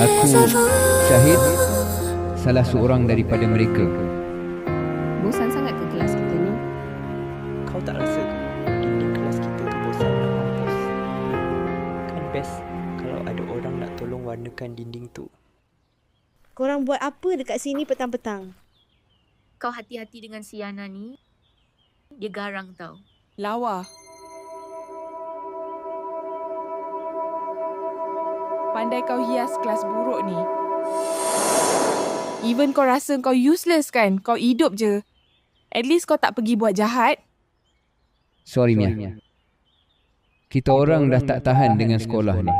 Aku, Syahid, salah seorang daripada mereka. Bosan sangat ke kelas kita ni? Kau tak rasa dinding kelas kita tu bosan nak mampus? Kan best kalau ada orang nak tolong warnakan dinding tu. Korang buat apa dekat sini petang-petang? Kau hati-hati dengan si Yana ni. Dia garang tau. Lawa. Pandai kau hias kelas buruk ni. Even kau rasa kau useless kan? Kau hidup je. At least kau tak pergi buat jahat. Sorry Mia. Kita orang dah tak tahan dengan sekolah ni.